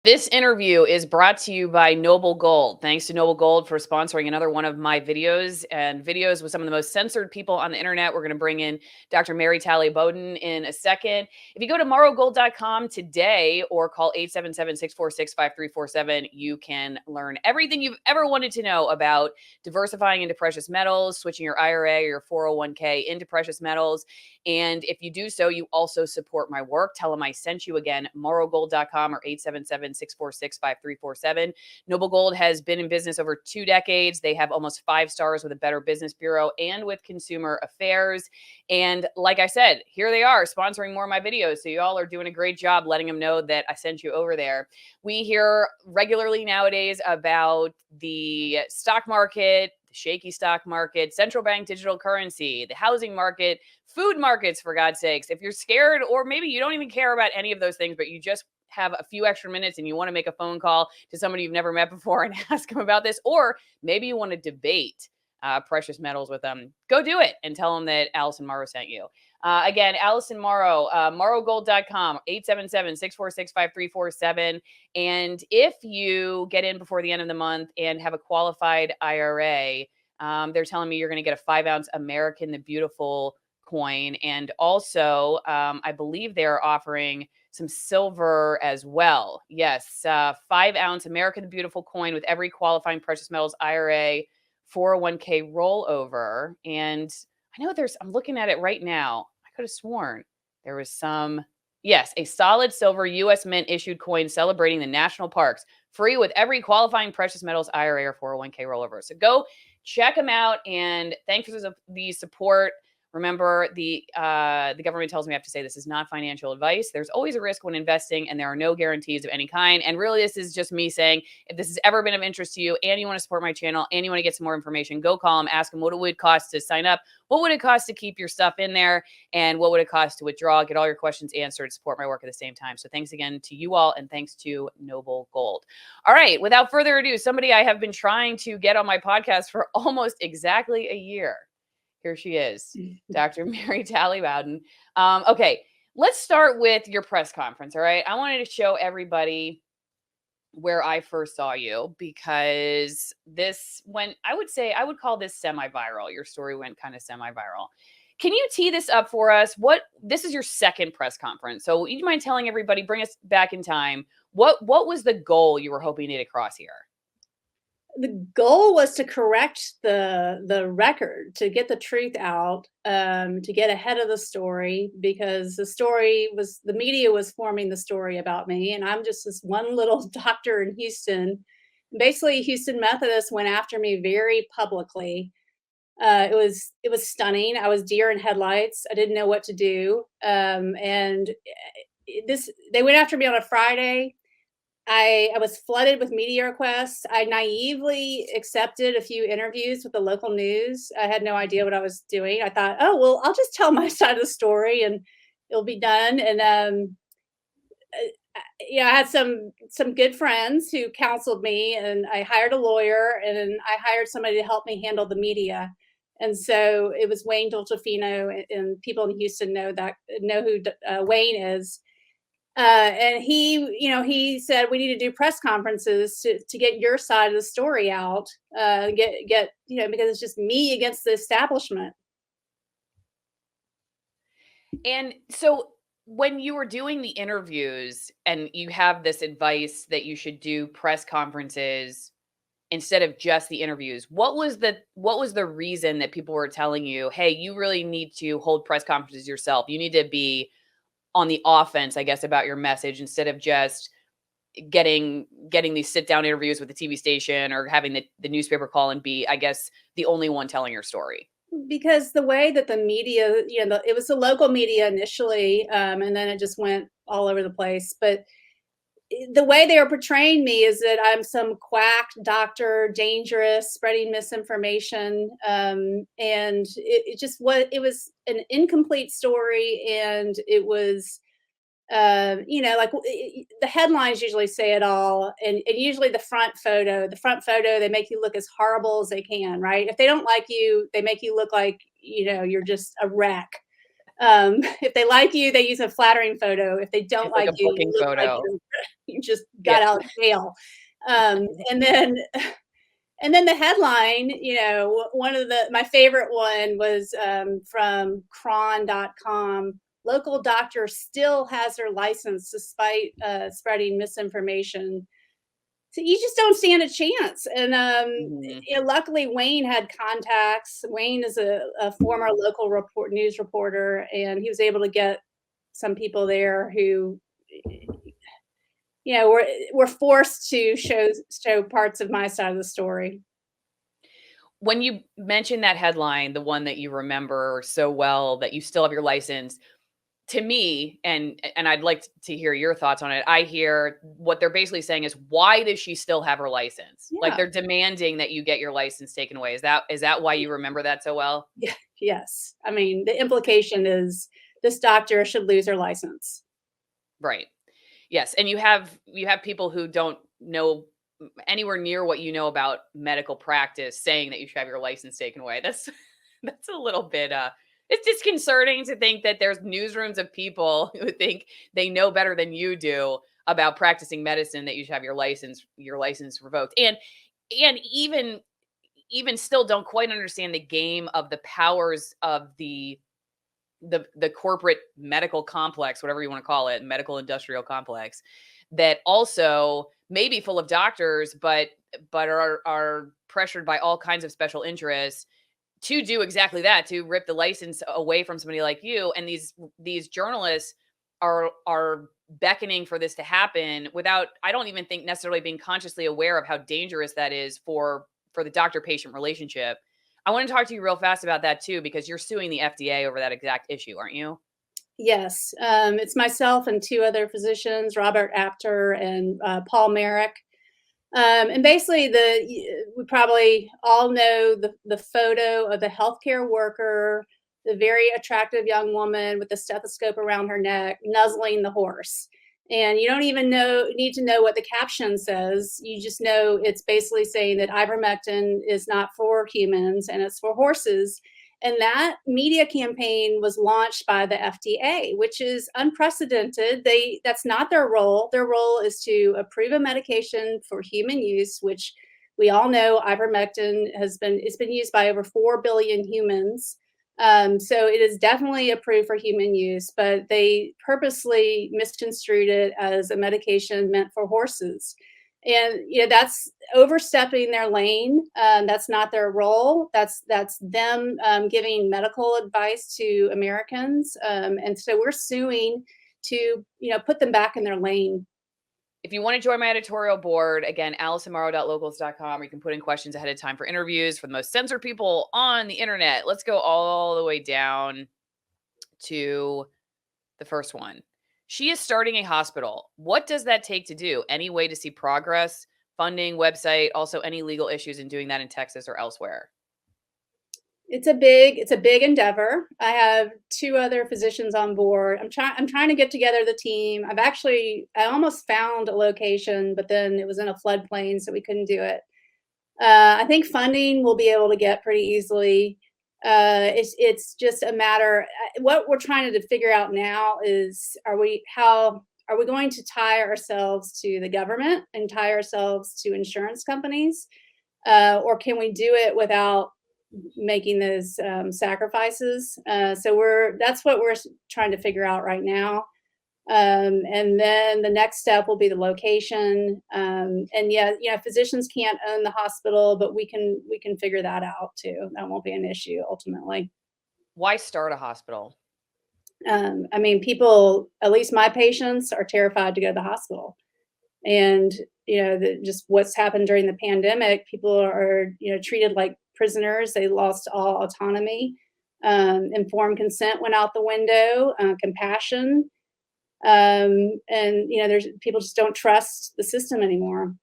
This interview is brought to you by Noble Gold. Thanks to Noble Gold for sponsoring another one of my videos and videos with some of the most censored people on the internet. We're going to bring in Dr. Talley Bowden in a second. If you go to morrowgold.com today or call 877-646-5347, you can learn everything you've ever wanted to know about diversifying into precious metals, switching your IRA or your 401k into precious metals. And if you do so, you also support my work. Tell them I sent you again, morrowgold.com or 877-646-5347. Noble Gold has been in business over 2 decades. They have almost 5 stars with the Better Business Bureau and with Consumer Affairs. And like I said, here they are sponsoring more of my videos. So you all are doing a great job letting them know that I sent you over there. We hear regularly nowadays about the stock market, the shaky stock market, central bank digital currency, the housing market, food markets, for God's sakes. If you're scared, or maybe you don't even care about any of those things, but you just have a few extra minutes and you want to make a phone call to somebody you've never met before and ask them about this, or maybe you want to debate precious metals with them, go do it and tell them that Allison Morrow sent you. Again, Allison Morrow, morrowgold.com, 877-646-5347. And if you get in before the end of the month and have a qualified IRA, they're telling me you're going to get a 5-ounce American the Beautiful coin. And also, I believe they're offering some silver as well. Yes, 5-ounce American the Beautiful coin with every qualifying precious metals IRA 401k rollover. And I know I'm looking at it right now. I could have sworn there was yes, a solid silver U.S. Mint issued coin celebrating the national parks, free with every qualifying precious metals IRA or 401k rollover. So go check them out, and thanks for the support. Remember, the government tells me I have to say this is not financial advice. There's always a risk when investing, and there are no guarantees of any kind. And really, this is just me saying, if this has ever been of interest to you and you want to support my channel and you want to get some more information, go call them, ask them what it would cost to sign up, what would it cost to keep your stuff in there, and what would it cost to withdraw, get all your questions answered, support my work at the same time. So thanks again to you all, and thanks to Noble Gold. All right, without further ado, somebody I have been trying to get on my podcast for almost exactly a year. Here she is, Dr. Talley Bowden. Okay, let's start with your press conference, all right? I wanted to show everybody where I first saw you, because this went, I would call this semi-viral. Your story went kind of semi-viral. Can you tee this up for us? This is your second press conference. So would you mind telling everybody, bring us back in time, what was the goal you were hoping to get across here? The goal was to correct the record, to get the truth out, to get ahead of the story, because the media was forming the story about me, and I'm just this one little doctor in Houston. Basically, Houston Methodist went after me very publicly. It was stunning. I was deer in headlights. I didn't know what to do, and they went after me on a Friday. I was flooded with media requests. I naively accepted a few interviews with the local news. I had no idea what I was doing. I thought, oh, well, I'll just tell my side of the story and it'll be done. And I had some good friends who counseled me, and I hired a lawyer, and I hired somebody to help me handle the media. And so it was Wayne Dolcefino, and people in Houston know who Wayne is. And he said, we need to do press conferences to get your side of the story out, because it's just me against the establishment. And so when you were doing the interviews and you have this advice that you should do press conferences instead of just the interviews, what was the reason that people were telling you, hey, you really need to hold press conferences yourself? You need to be on the offense, I guess, about your message, instead of just getting these sit down interviews with the TV station or having the newspaper call and be, I guess, the only one telling your story. Because the way that the media, it was the local media initially, and then it just went all over the place. But the way they were portraying me is that I'm some quack doctor, dangerous, spreading misinformation. And it was an incomplete story. And it was, the headlines usually say it all. And usually the front photo, they make you look as horrible as they can, right? If they don't like you, they make you look like, you're just a wreck. If they like you, they use a flattering photo. If they don't like you, booking photo. he just Yeah. got out of jail. And then and then the headline, one of my favorite one was from cron.com. Local doctor still has her license despite spreading misinformation. So you just don't stand a chance. And Mhm. luckily, Wayne had contacts. Wayne is a former local news reporter, and he was able to get some people there who, were forced to show parts of my side of the story. When you mentioned that headline, the one that you remember so well that you still have your license, to me, and I'd like to hear your thoughts on it. I hear what they're basically saying is, why does she still have her license? Like, Yeah. they're demanding that you get your license taken away. Is that why you remember that so well? Yeah. Yes. I mean, the implication is this doctor should lose her license. Right. Yes, and you have people who don't know anywhere near what you know about medical practice saying that you should have your license taken away. That's that's a little bit it's disconcerting to think that there's newsrooms of people who think they know better than you do about practicing medicine, that you should have your license revoked. And even still don't quite understand the game of the powers of the corporate medical complex, whatever you want to call it, medical industrial complex, that also may be full of doctors, but are pressured by all kinds of special interests to do exactly that, to rip the license away from somebody like you. And these journalists are beckoning for this to happen without, I don't even think, necessarily being consciously aware of how dangerous that is for the doctor patient relationship. I want to talk to you real fast about that too, because you're suing the FDA over that exact issue, aren't you? Yes, it's myself and two other physicians, Robert Apter and Paul Merrick. And basically, we probably all know the photo of the healthcare worker, the very attractive young woman with the stethoscope around her neck, nuzzling the horse. And you don't even need to know what the caption says. You just know it's basically saying that ivermectin is not for humans and it's for horses. And that media campaign was launched by the FDA, which is unprecedented. That's not their role. Their role is to approve a medication for human use, which we all know ivermectin it's been used by over 4 billion humans. So it is definitely approved for human use, but they purposely misconstrued it as a medication meant for horses. And that's overstepping their lane. That's not their role. That's them giving medical advice to Americans, and so we're suing to put them back in their lane. If you want to join my editorial board, again, AllisonMorrow.locals.com, or you can put in questions ahead of time for interviews for the most censored people on the internet. Let's go all the way down to the first one. She is starting a hospital. What does that take to do? Any way to see progress, funding, website, also any legal issues in doing that in Texas or elsewhere? It's a big endeavor. I have two other physicians on board. I'm trying to get together the team. I almost found a location, but then it was in a floodplain, so we couldn't do it. I think funding we'll be able to get pretty easily. It's just a matter. What we're trying to figure out now is, are we going to tie ourselves to the government and tie ourselves to insurance companies, or can we do it without making those sacrifices? So that's what we're trying to figure out right now. And then the next step will be the location. And yeah, physicians can't own the hospital, but we can figure that out too. That won't be an issue ultimately. Why start a hospital? I mean, people, at least my patients, are terrified to go to the hospital. And just what's happened during the pandemic, people are treated like prisoners. They lost all autonomy. Informed consent went out the window. Compassion. And there's people just don't trust the system anymore.